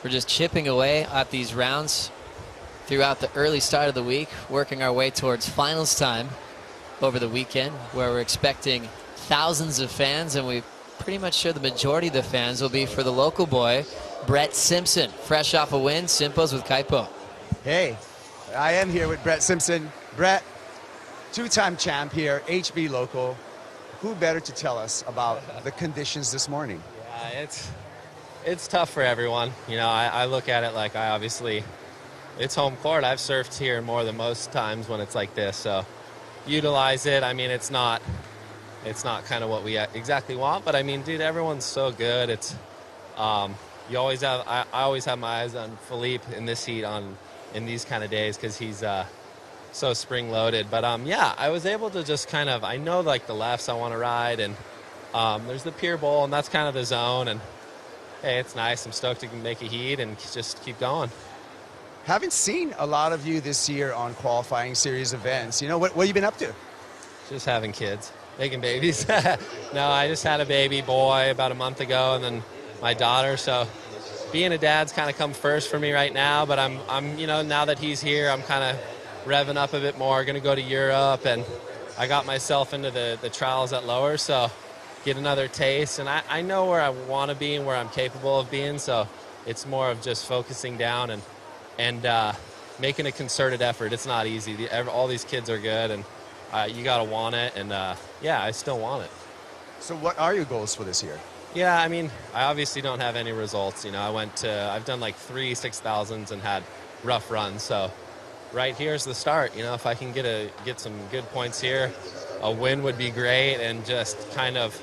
We're just chipping away at these rounds throughout the early start of the week, working our way towards finals time over the weekend, where we're expecting thousands of fans, and we're pretty much sure the majority of the fans will be for the local boy, Brett Simpson, fresh off a win. Simpos with Kaipo. Hey, I am here with Brett Simpson. Brett, two-time champ here, HB local. Who better to tell us about the conditions this morning? Yeah, it's tough for everyone. You know, I look at it like it's home court. I've surfed here more than most times when it's like this, so utilize it. I mean, it's not kind of what we exactly want, but I mean, dude, everyone's so good. It's I always have my eyes on Philippe in this heat in these kind of days because he's so spring loaded. But yeah, I was able to just kind of, I know like the lefts I want to ride, and there's the pier bowl, and that's kind of the zone, and hey, it's nice. I'm stoked to make a heat and just keep going. Haven't seen a lot of you this year on qualifying series events. You know, what have you been up to? Just having kids, making babies. No, I just had a baby boy about a month ago, and then my daughter. So being a dad's kind of come first for me right now, but I'm you know, now that he's here, I'm kind of revving up a bit more, going to go to Europe, and I got myself into the trials at lower, so get another taste, and I know where I want to be and where I'm capable of being, so it's more of just focusing down and making a concerted effort. It's not easy. All these kids are good, and you got to want it, and yeah, I still want it. So what are your goals for this year? Yeah, I mean, I obviously don't have any results. You know, I've done like 3 6,000s and had rough runs, so right here's the start. You know, if I can get some good points here, a win would be great, and just kind of,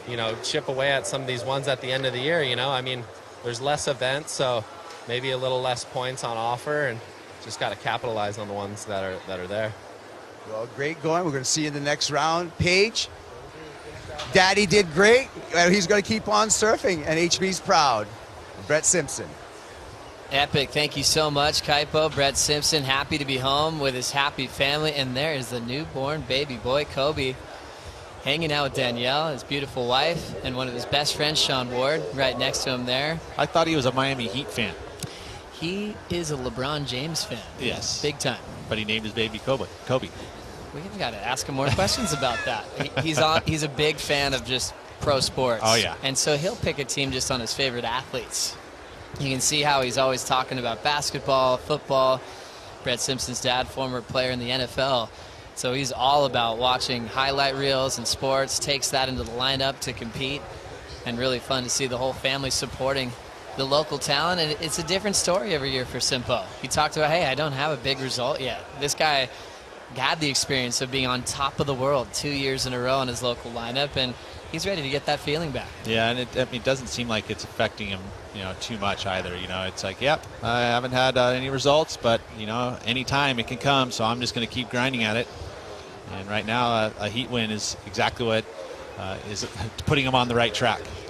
you know, chip away at some of these ones at the end of the year. You know, I mean, there's less events, so maybe a little less points on offer, and just got to capitalize on the ones that are there. Well, great going. We're going to see you in the next round. Paige, Daddy did great. He's going to keep on surfing, and HB's proud. Brett Simpson. Epic. Thank you so much, Kaipo. Brett Simpson, happy to be home with his happy family. And there is the newborn baby boy, Kobe, hanging out with Danielle, his beautiful wife, and one of his best friends, Sean Ward, right next to him there. I thought he was a Miami Heat fan. He is a LeBron James fan. Yes. Big time. But he named his baby Kobe. We've got to ask him more questions about that. He's a big fan of just pro sports. Oh, yeah. And so he'll pick a team just on his favorite athletes. You can see how he's always talking about basketball, football. Brett Simpson's dad, former player in the NFL. So he's all about watching highlight reels and sports, takes that into the lineup to compete, and really fun to see the whole family supporting the local talent. And it's a different story every year for Simpo. He talked about, hey, I don't have a big result yet. This guy had the experience of being on top of the world 2 years in a row in his local lineup, and he's ready to get that feeling back. Yeah, and it doesn't seem like it's affecting him, you know, too much either. You know, it's like, yep, I haven't had any results, but, you know, anytime it can come, so I'm just going to keep grinding at it. And right now, a heat win is exactly what is putting him on the right track.